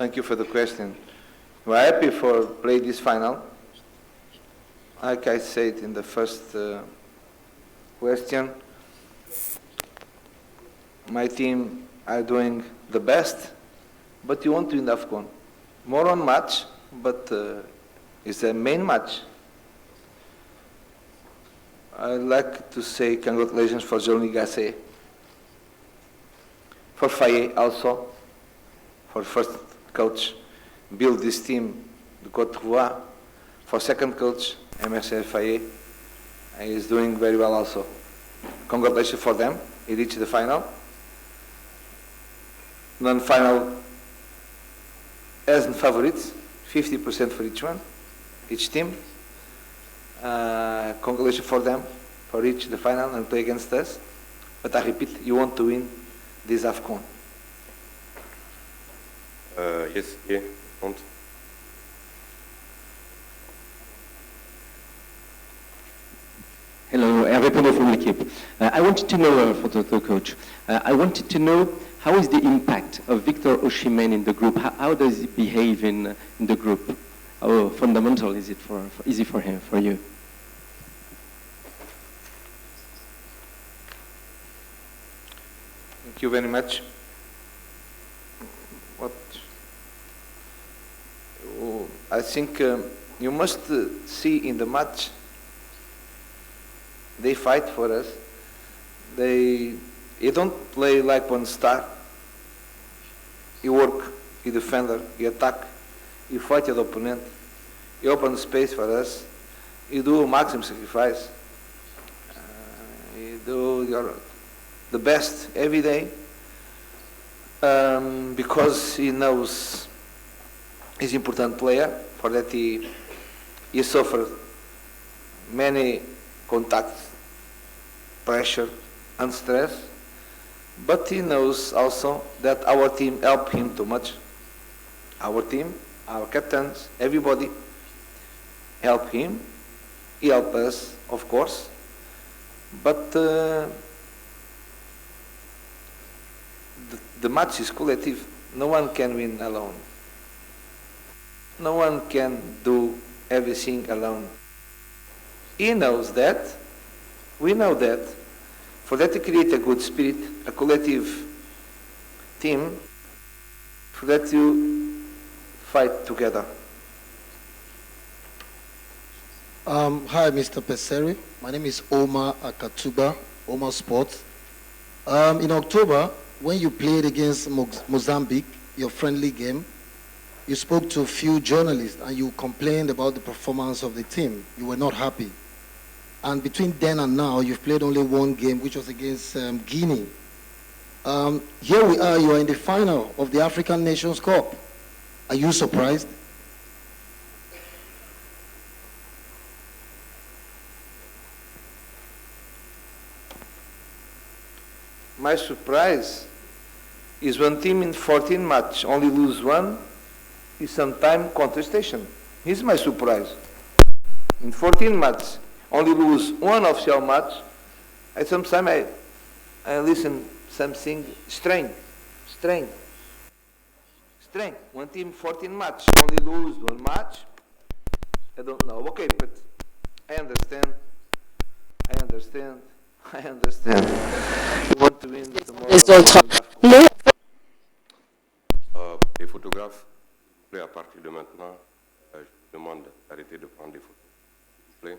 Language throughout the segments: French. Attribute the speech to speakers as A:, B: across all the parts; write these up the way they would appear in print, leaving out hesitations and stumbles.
A: Thank you for the question. We're happy for play this final. Like I said in the first question, my team are doing the best, but you want to win the AFCON. More on match, but it's a main match. I'd like to say congratulations for Johnny Gasset, for Faye also, for first coach, build this team, the Côte d'Ivoire, for second coach, MSF Faye, and he's doing very well also. Congratulations for them, he reached the final. Non-final as in favorites, 50% for each one, each team. Congratulations for them for reach the final and play against us. But I repeat, you want to win this AFCON.
B: Yes, yeah, want.
C: Hello, Hervé Pondot from l'équipe. I wanted to know, for the coach, I wanted to know how is the impact of Victor Osimhen in the group? How does he behave in the group? How fundamental is it easy for him, for you?
A: Thank you very much. I think you must see in the match, they fight for us. They don't play like one star. You work, you defender, you attack, you fight your opponent, you open space for us, you do maximum sacrifice, you do the best every day, because he knows he's an important player. For that he suffered many contacts, pressure and stress, but he knows also that our team helped him too much. Our team, our captains, everybody help him. He helped us, of course, but the match is collective. No one can win alone. No one can do everything alone. He knows that. We know that. For that to create a good spirit, a collective team, for that to fight together.
D: Hi, Mr. Peseri. My name is Omar Akatuba, Omar Sports. In October, when you played against Mozambique, your friendly game, you spoke to a few journalists and you complained about the performance of the team. You were not happy. And between then and now, you've played only one game, which was against Guinea. Here we are, you are in the final of the African Nations Cup. Are you surprised?
A: My surprise is one team in 14 matches only lose one, is sometimes contestation. Here's my surprise. In 14 matches, only lose one official match. At some time I listen something strange. One team 14 matches, only lose one match. I don't know. Okay, but I understand. You want to win tomorrow.
B: Les photographes, à partir de maintenant, je demande d'arrêter de prendre des photos. S'il vous plaît.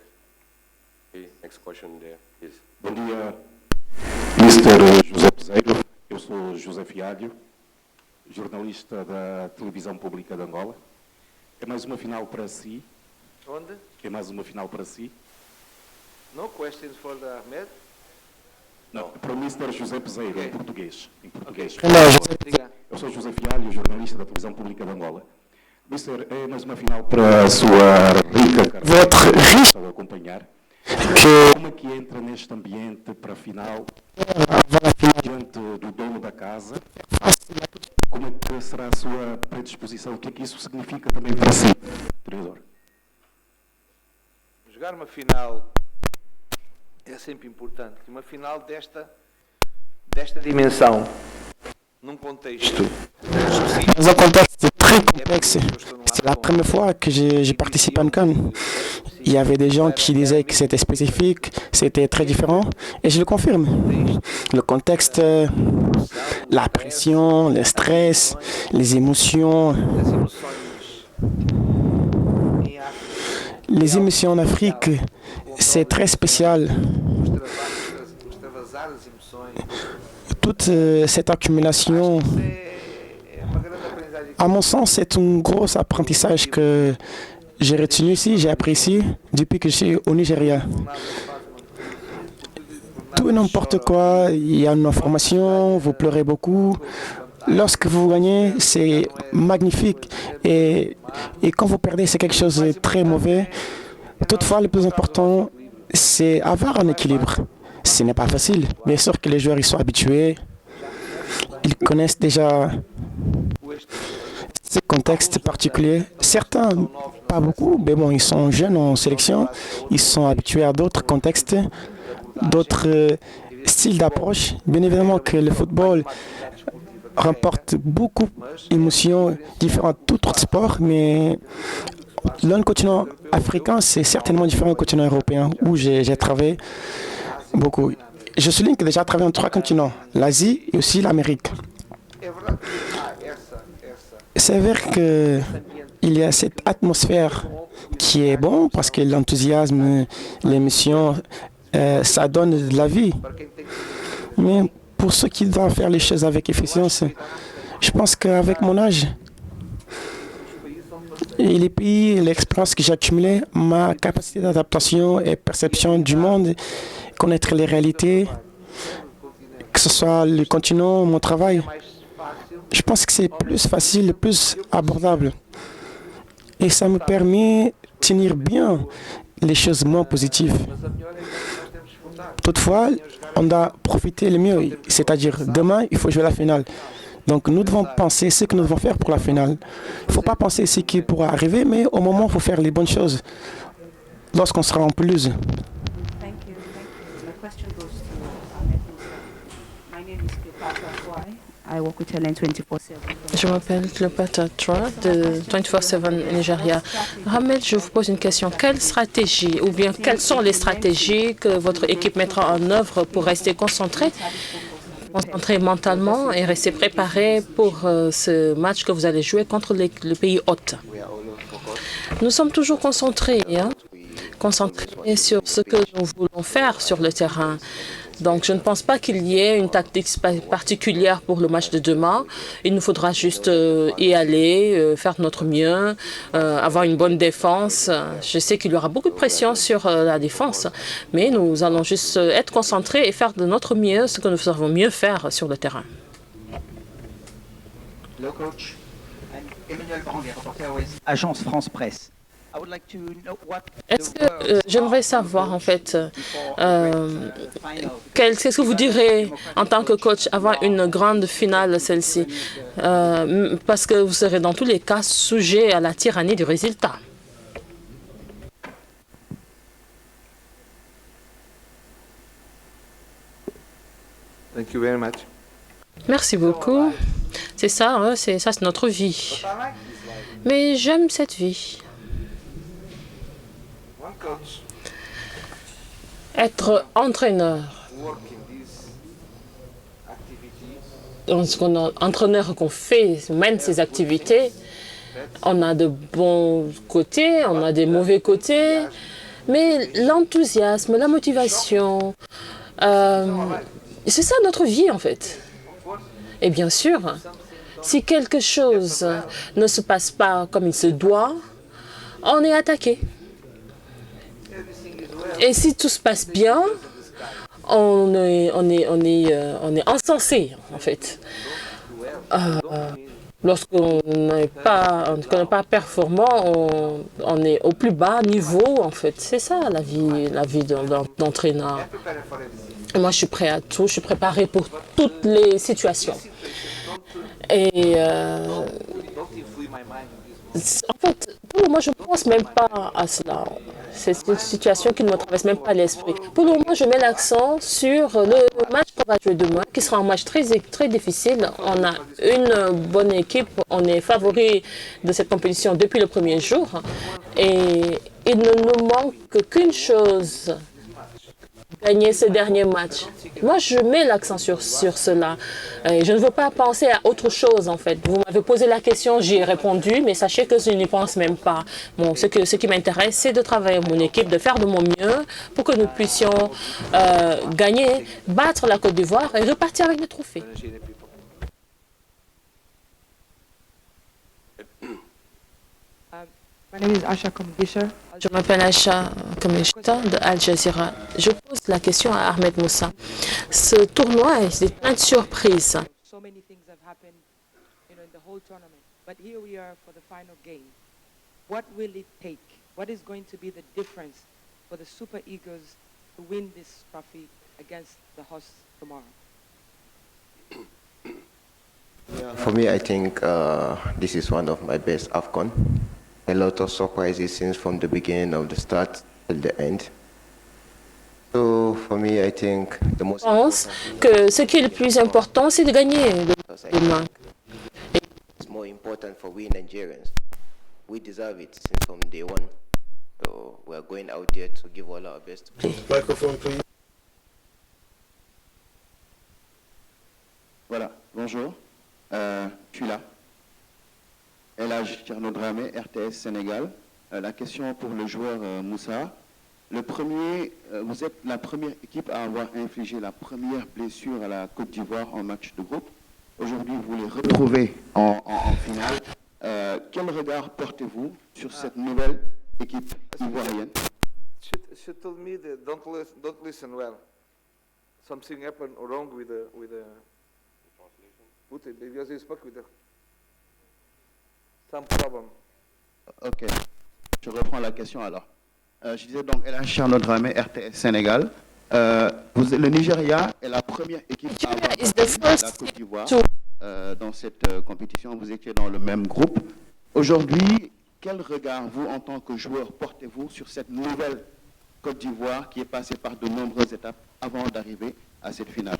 B: Okay, next question there is.
E: Bom dia, Mr. José Peseiro. Eu sou José Fialho, jornalista da Televisão Pública de Angola. É mais uma final para si.
A: Onde?
E: É mais uma final para si.
A: No questions for the Ahmed?
E: Não, para o Mr. José Peseiro,
A: Okay.
E: em português. Okay. Eu sou José Fialho, jornalista da Televisão Pública de Angola. Mr. É mais uma final para a sua rica carreira. Estou a acompanhar. Como é que entra neste ambiente para a final, diante do dono da casa? Como é que será a sua predisposição? O que é que isso significa também para si, treinador?
A: Jogar uma final é sempre importante. Uma final desta dimensão, num contexto.
F: Mas acontece très complexe. C'est la première fois que j'ai participé à une CAN. Il y avait des gens qui disaient que c'était spécifique, c'était très différent, et je le confirme. Le contexte, la pression, le stress, les émotions. Les émotions en Afrique, c'est très spécial. Toute cette accumulation, à mon sens, c'est un gros apprentissage que j'ai retenu ici, j'ai apprécié depuis que je suis au Nigeria. Tout et n'importe quoi, il y a une information, vous pleurez beaucoup. Lorsque vous gagnez, c'est magnifique. Et quand vous perdez, c'est quelque chose de très mauvais. Toutefois, le plus important, c'est avoir un équilibre. Ce n'est pas facile. Bien sûr que les joueurs y sont habitués. Ils connaissent déjà ces contextes particuliers. Certains, pas beaucoup, mais bon, ils sont jeunes en sélection. Ils sont habitués à d'autres contextes, d'autres styles d'approche. Bien évidemment que le football remporte beaucoup d'émotions différentes de tout autre sport, mais le continent africain, c'est certainement différent du continent européen où j'ai travaillé beaucoup. Je souligne que déjà travaillé en 3 continents, l'Asie et aussi l'Amérique. C'est vrai qu'il y a cette atmosphère qui est bon parce que l'enthousiasme, l'émotion, ça donne de la vie. Mais pour ceux qui doivent faire les choses avec efficience, je pense qu'avec mon âge et les pays, l'expérience que j'ai accumulée, ma capacité d'adaptation et perception du monde, connaître les réalités, que ce soit le continent ou mon travail, je pense que c'est plus facile, plus abordable. Et ça me permet de tenir bien les choses moins positives. Toutefois, on doit profiter le mieux, c'est-à-dire demain, il faut jouer la finale. Donc nous devons penser ce que nous devons faire pour la finale. Il ne faut pas penser ce qui pourra arriver, mais au moment, il faut faire les bonnes choses lorsqu'on sera en pelouse.
G: Je m'appelle Cléopâtre Troy de 24/7 Nigeria. Ahmed, je vous pose une question. Quelle stratégie ou bien quelles sont les stratégies que votre équipe mettra en œuvre pour rester concentré mentalement et rester préparé pour ce match que vous allez jouer contre le pays hôte? Nous sommes toujours concentrés sur ce que nous voulons faire sur le terrain. Donc, je ne pense pas qu'il y ait une tactique particulière pour le match de demain. Il nous faudra juste y aller, faire de notre mieux, avoir une bonne défense. Je sais qu'il y aura beaucoup de pression sur la défense, mais nous allons juste être concentrés et faire de notre mieux ce que nous savons mieux faire sur le terrain.
H: Le coach, Emmanuel Branguet, reporter Agence France Presse.
G: Est-ce que j'aimerais savoir en fait, qu'est-ce que vous direz en tant que coach avant une grande finale, celle-ci, parce que vous serez dans tous les cas sujet à la tyrannie du résultat.
A: Thank you very much.
G: Merci beaucoup. C'est ça, hein, c'est notre vie. Mais j'aime cette vie. Être entraîneur, entraîneur qu'on mène ces activités, on a de bons côtés, on a des mauvais côtés, mais l'enthousiasme, la motivation, c'est ça notre vie en fait. Et bien sûr, si quelque chose ne se passe pas comme il se doit, on est attaqué. Et si tout se passe bien, on est encensé, en fait. Lorsqu'on n'est pas performant, on est au plus bas niveau, en fait. C'est ça, la vie d'entraîneur. Moi, je suis prêt à tout. Je suis préparé pour toutes les situations. Et en fait, tout Moi, je ne pense même pas à cela. C'est une situation qui ne me traverse même pas l'esprit. Pour le moment, je mets l'accent sur le match qu'on va jouer demain, qui sera un match très, très difficile. On a une bonne équipe, on est favori de cette compétition depuis le premier jour. Et il ne nous manque qu'une chose, gagner ce dernier match. Moi, je mets l'accent sur cela. Je ne veux pas penser à autre chose, en fait. Vous m'avez posé la question, j'y ai répondu, mais sachez que je n'y pense même pas. Bon, ce qui m'intéresse, c'est de travailler avec mon équipe, de faire de mon mieux pour que nous puissions gagner, battre la Côte d'Ivoire et repartir avec le trophée. Je m'appelle Asha Kamishta de Al Jazeera. Je pose la question à Ahmed Moussa. Ce tournoi est plein de surprises.
I: So many things have happened, in the whole tournament. But here we are for the final game. What will it take? What is going to be the difference for the Super Eagles to win this trophy against the hosts tomorrow?
J: For me, I think this is one of my best AFCON. A lot of surprises since from the beginning of the start till the end. So for me, I think the most.
G: Je pense que ce qui est le plus important, c'est de gagner demain.
J: It's more important for we Nigerians. We deserve it since from day one. So we are going out there to give all our best.
D: Microphone, please.
K: Voilà, bonjour. Je suis là. Elhaj Thierno Dramé, RTS Sénégal. La question pour le joueur Moussa. Vous êtes la première équipe à avoir infligé la première blessure à la Côte d'Ivoire en match de groupe. Aujourd'hui, vous les retrouvez en finale. Quel regard portez-vous sur cette nouvelle équipe ivoirienne?
A: She told me that don't listen well. Something happened wrong with the translation. Because he spoke with some problem.
K: Ok, je reprends la question alors. Je disais donc, Elhaj Thierno Dramé, RTS Sénégal. Le Nigeria est la première équipe à avoir la Côte d'Ivoire dans cette compétition. Vous étiez dans le même groupe. Aujourd'hui, quel regard, vous, en tant que joueur, portez-vous sur cette nouvelle Côte d'Ivoire qui est passée par de nombreuses étapes avant d'arriver à cette finale?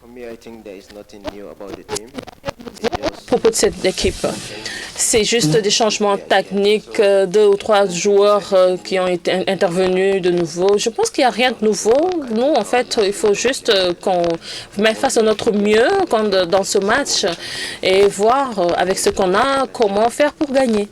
J: For me, I think there is nothing new about the team.
G: À propos de cette équipe, c'est juste des changements techniques, 2 ou 3 joueurs qui ont été intervenus de nouveau. Je pense qu'il n'y a rien de nouveau. Nous, en fait, il faut juste qu'on mette face à notre mieux dans ce match et voir avec ce qu'on a comment faire pour gagner.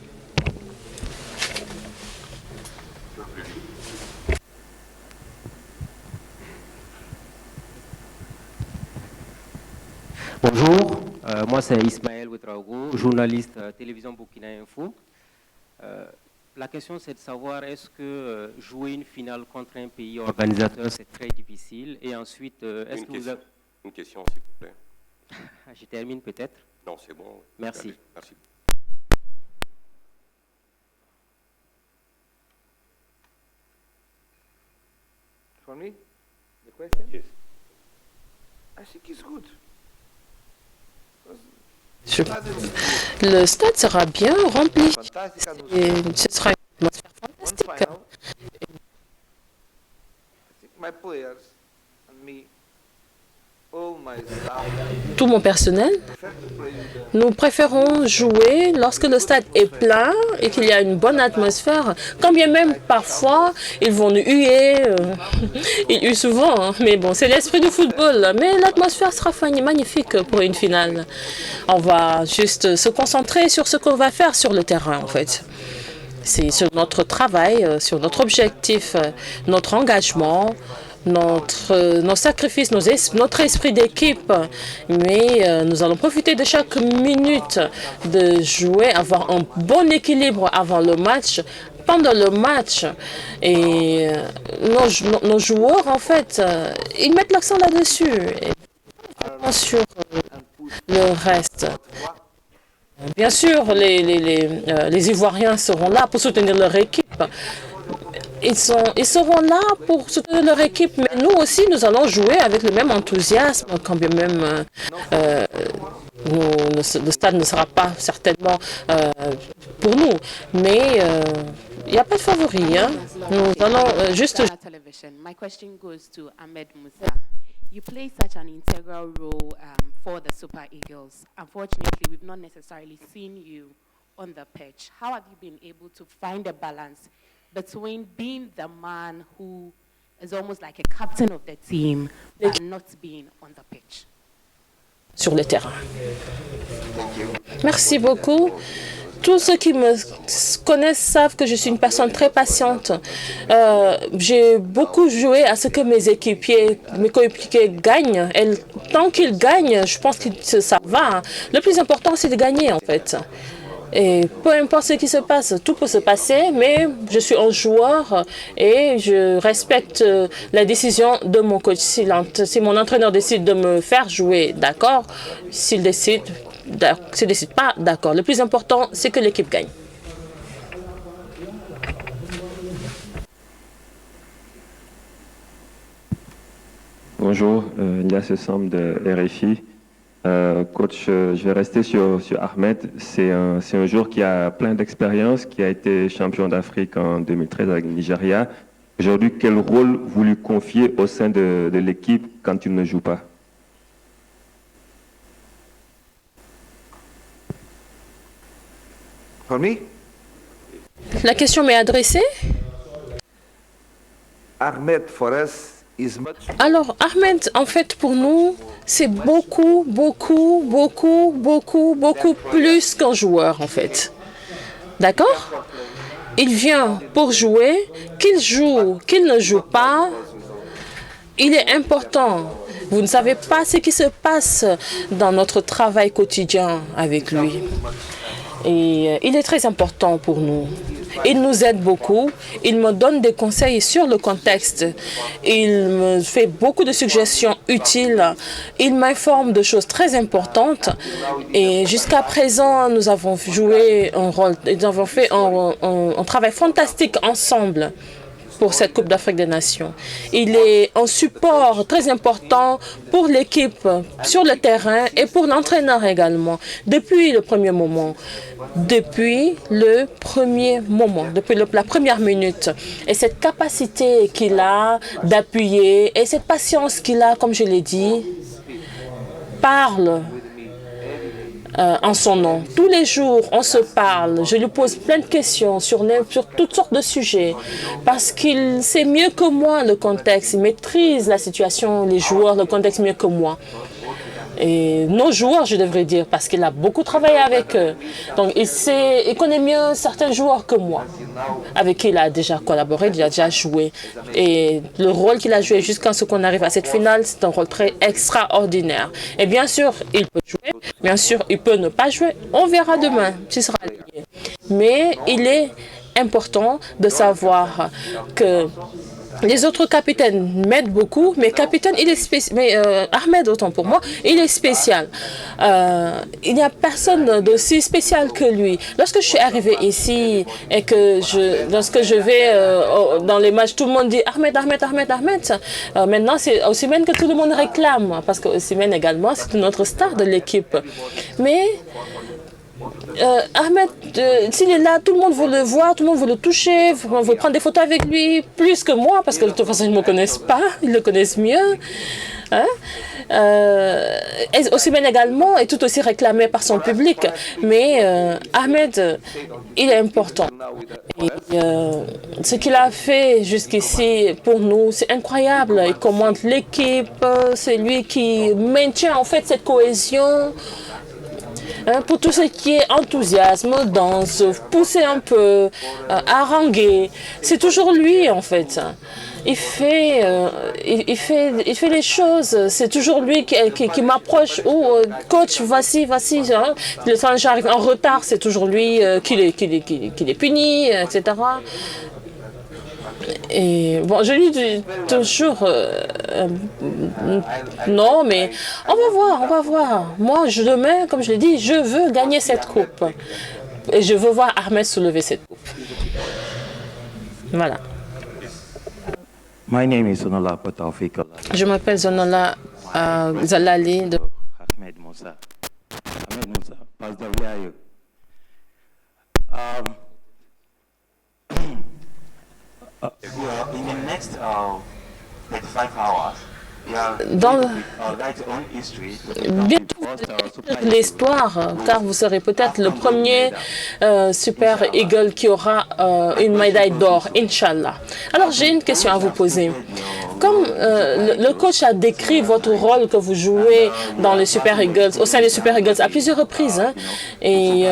L: Bonjour, moi c'est Ismaël Ouedraogo, journaliste télévision Burkina Info. La question c'est de savoir est-ce que jouer une finale contre un pays organisateur c'est très difficile et ensuite est-ce que vous avez...
B: Une question s'il vous plaît.
L: Je termine peut-être.
B: Non, c'est bon.
L: Merci.
B: Allez, merci.
A: For me, the question?
B: Yes.
A: I think it's good.
G: Le stade sera bien rempli. Et ce sera une atmosphère fantastique. Tout mon personnel, nous préférons jouer lorsque le stade est plein et qu'il y a une bonne atmosphère, quand bien même parfois ils vont nous huer, ils huent souvent, hein, mais bon, c'est l'esprit du football, mais l'atmosphère sera magnifique pour une finale. On va juste se concentrer sur ce qu'on va faire sur le terrain en fait. C'est sur notre travail, sur notre objectif, notre engagement, nos sacrifices, notre esprit d'équipe, mais nous allons profiter de chaque minute de jouer, avoir un bon équilibre avant le match, pendant le match. Et nos joueurs, en fait, ils mettent l'accent là-dessus, et sur le reste. Bien sûr, les Ivoiriens seront là pour soutenir leur équipe. ils seront là pour soutenir leur équipe, mais nous aussi, nous allons jouer avec le même enthousiasme, quand bien même le stade ne sera pas certainement pour nous, mais il n'y a pas de favori. Hein. Nous allons juste...
M: My question goes to Ahmed Musa. You play such an integral role for the Super Eagles. Unfortunately, we've not necessarily seen you on the pitch. How have you been able to find a balance between being the man who is almost like a captain of the team and not being on the pitch?
G: Sur le terrain. Merci beaucoup. Tous ceux qui me connaissent savent que je suis une personne très patiente. J'ai beaucoup joué à ce que mes coéquipiers gagnent. Et tant qu'ils gagnent, je pense que ça va. Le plus important, c'est de gagner, en fait. Et peu importe ce qui se passe, tout peut se passer, mais je suis un joueur et je respecte la décision de mon coach. Si mon entraîneur décide de me faire jouer, d'accord. S'il décide pas, d'accord. Le plus important, c'est que l'équipe gagne.
N: Bonjour, Ignace Sam de RFI. Coach, je vais rester sur Ahmed. C'est un joueur qui a plein d'expérience, qui a été champion d'Afrique en 2013 avec le Nigeria. Aujourd'hui, quel rôle vous lui confiez au sein de l'équipe quand il ne joue pas?
A: For me?
G: La question m'est adressée.
A: Ahmed, for us, is much...
G: Alors, Ahmed, en fait, pour nous, c'est beaucoup plus qu'un joueur, en fait. D'accord? Il vient pour jouer, qu'il joue, qu'il ne joue pas. Il est important. Vous ne savez pas ce qui se passe dans notre travail quotidien avec lui. Et il est très important pour nous. Il nous aide beaucoup. Il me donne des conseils sur le contexte. Il me fait beaucoup de suggestions utiles. Il m'informe de choses très importantes. Et jusqu'à présent, nous avons joué un rôle, nous avons fait un travail fantastique ensemble pour cette Coupe d'Afrique des Nations. Il est un support très important pour l'équipe sur le terrain et pour l'entraîneur également, depuis le premier moment. Depuis la première minute. Et cette capacité qu'il a d'appuyer et cette patience qu'il a, comme je l'ai dit, parle en son nom. Tous les jours, on se parle. Je lui pose plein de questions sur toutes sortes de sujets parce qu'il sait mieux que moi le contexte. Il maîtrise la situation, les joueurs, le contexte mieux que moi. Et nos joueurs, je devrais dire, parce qu'il a beaucoup travaillé avec eux. Donc, il connaît mieux certains joueurs que moi, avec qui il a déjà collaboré, il a déjà joué. Et le rôle qu'il a joué jusqu'à ce qu'on arrive à cette finale, c'est un rôle très extraordinaire. Et bien sûr, il peut jouer, bien sûr, il peut ne pas jouer. On verra demain s'il sera aligné. Mais il est important de savoir que les autres capitaines m'aident beaucoup, mais capitaine, il est spécial. Mais Ahmed, autant pour moi, il est spécial. Il n'y a personne d'aussi spécial que lui. Lorsque je suis arrivée ici et que lorsque je vais dans les matchs, tout le monde dit Ahmed. Maintenant, c'est Osimhen que tout le monde réclame, parce que Osimhen également, c'est une autre star de l'équipe. Mais Ahmed, s'il est là, tout le monde veut le voir, tout le monde veut le toucher, veut prendre des photos avec lui, plus que moi, parce que de toute façon, ils ne me connaissent pas, ils le connaissent mieux. Hein? Osimhen également est tout aussi réclamé par son public, mais Ahmed, il est important. Et, ce qu'il a fait jusqu'ici pour nous, c'est incroyable. Il commande l'équipe, c'est lui qui maintient en fait cette cohésion. Pour tout ce qui est enthousiasme, danse, pousser un peu, haranguer, c'est toujours lui en fait. Il fait les choses. C'est toujours lui qui m'approche. Oh, coach, voici. Hein. Quand j'arrive en retard, c'est toujours lui qui les punit, etc. Et bon, je lui dis toujours non, mais on va voir. Moi, demain, comme je l'ai dit, je veux gagner cette coupe. Et je veux voir Ahmed soulever cette coupe. Voilà.
O: My name is Zonola Patawfik.
G: Je m'appelle Zonola Zalali de
O: Ahmed Moussa. Ahmed Moussa, passe derrière eux. In the next 45 hours,
G: dans bientôt l'histoire, car vous serez peut-être le premier Super Eagle qui aura une médaille d'or, Inch'Allah. Alors j'ai une question à vous poser. Comme le coach a décrit votre rôle que vous jouez dans les Super Eagles, au sein des Super Eagles à plusieurs reprises, hein, et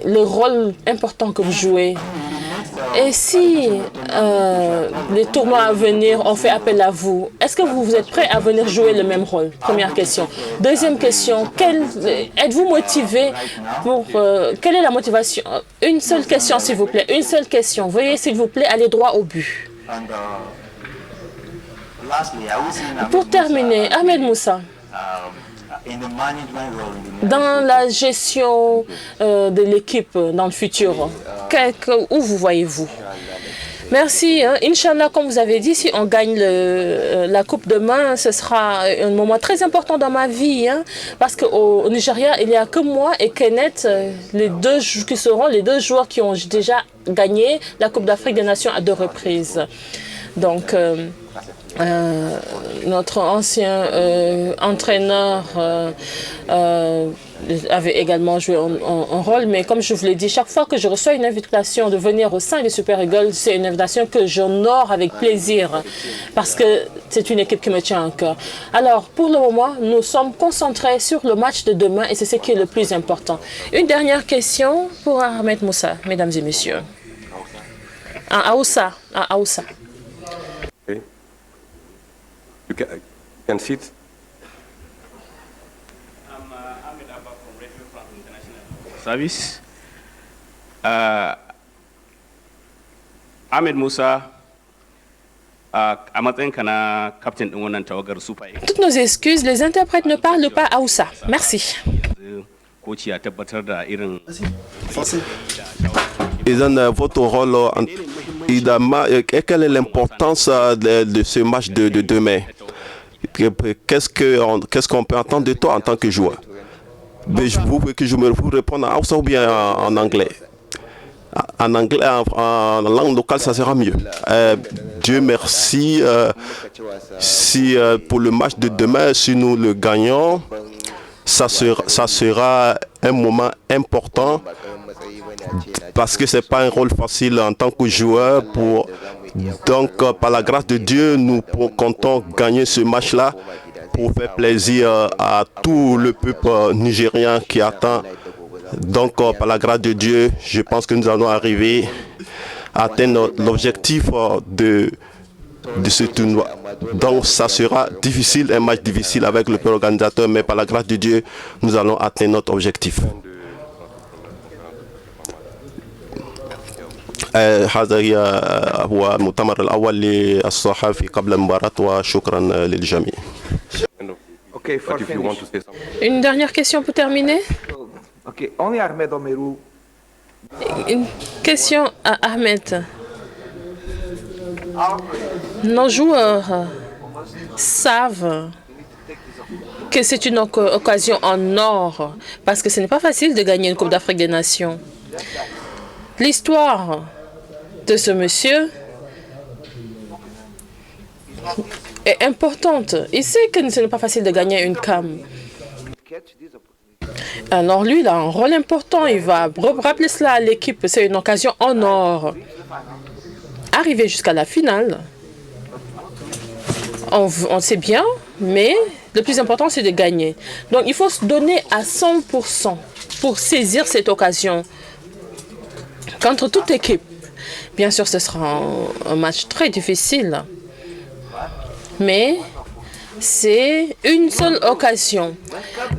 G: le rôle important que vous jouez. Et si les tournois à venir ont fait appel à vous, est-ce que vous êtes prêt à venir jouer le même rôle? Première question. Deuxième question, êtes-vous motivé pour... quelle est la motivation? Une seule question, s'il vous plaît. Une seule question. Veuillez, s'il vous plaît, aller droit au but. Pour terminer, Ahmed Moussa, dans la gestion de l'équipe dans le futur, où vous voyez-vous? Merci. Inch'Allah, comme vous avez dit, si on gagne la Coupe demain, ce sera un moment très important dans ma vie. Parce qu'au Nigeria, il n'y a que moi et Kenneth, qui seront les deux joueurs qui ont déjà gagné la Coupe d'Afrique des Nations à 2 reprises. Donc, notre ancien entraîneur avait également joué un rôle, mais comme je vous l'ai dit, chaque fois que je reçois une invitation de venir au sein des Super Eagles, c'est une invitation que j'honore avec plaisir, parce que c'est une équipe qui me tient à cœur. Alors, pour le moment, nous sommes concentrés sur le match de demain, et c'est ce qui est le plus important. Une dernière question pour Ahmed Moussa, mesdames et messieurs. À Aoussa.
B: You can sit.
P: I'm Ahmed Abba from Radio France International Service. Ahmed Moussa, a matsayinka na captain din wannan tawagar Super Eagles.
G: Toutes nos excuses, les interprètes ne parlent pas Aoussa. Merci.
P: Coach ya tabbatar da irin
Q: votre rôle, quelle est l'importance de ce match de demain? Qu'est-ce qu'on peut attendre de toi en tant que joueur? Vous voulez que je me réponde en Hausa ou bien en anglais? En anglais, en langue locale, ça sera mieux. Dieu merci. Si pour le match de demain, si nous le gagnons, ça sera un moment important. Parce que ce n'est pas un rôle facile en tant que joueur. Donc, par la grâce de Dieu, nous comptons gagner ce match-là pour faire plaisir à tout le peuple nigérien qui attend. Donc, par la grâce de Dieu, je pense que nous allons arriver à atteindre l'objectif de ce tournoi. Donc, ça sera difficile, un match difficile avec le peuple organisateur, mais par la grâce de Dieu, nous allons atteindre notre objectif. هذا هو المؤتمر الأول للصحافي قبل المباراة وشكرا للجميع.
G: Une dernière question pour terminer.
A: Okay, only Ahmed Omeru.
G: Une question à Ahmed. Nos joueurs savent que c'est une occasion en or parce que ce n'est pas facile de gagner une Coupe d'Afrique des Nations. L'histoire de ce monsieur est importante. Il sait que ce n'est pas facile de gagner une CAM. Alors lui, il a un rôle important. Il va rappeler cela à l'équipe. C'est une occasion en or. Arriver jusqu'à la finale, on sait bien, mais le plus important, c'est de gagner. Donc, il faut se donner à 100% pour saisir cette occasion contre toute équipe. Bien sûr, ce sera un match très difficile, mais c'est une seule occasion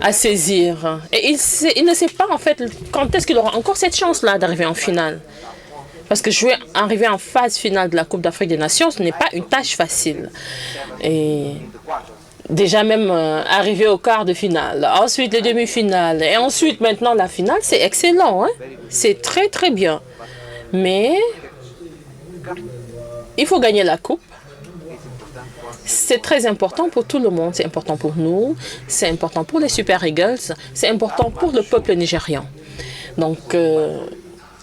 G: à saisir. Et il ne sait pas en fait quand est-ce qu'il aura encore cette chance-là d'arriver en finale. Parce que arriver en phase finale de la Coupe d'Afrique des Nations, ce n'est pas une tâche facile. Et déjà même arriver au quart de finale, ensuite les demi-finales, et ensuite maintenant la finale, c'est excellent. Hein? C'est très très bien. Mais il faut gagner la Coupe. C'est très important pour tout le monde. C'est important pour nous, c'est important pour les Super Eagles, c'est important pour le peuple nigérian. Donc,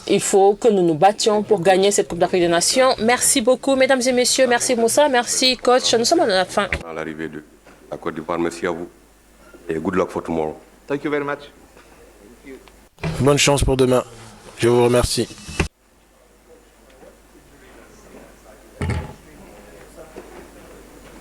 G: il faut que nous nous battions pour gagner cette Coupe d'Afrique des Nations. Merci beaucoup, mesdames et messieurs. Merci Moussa, merci coach. Nous sommes à la fin.
B: À l'arrivée de la Côte d'Ivoire, merci à vous et good luck for tomorrow.
A: Thank you very much.
R: Bonne chance pour demain. Je vous remercie.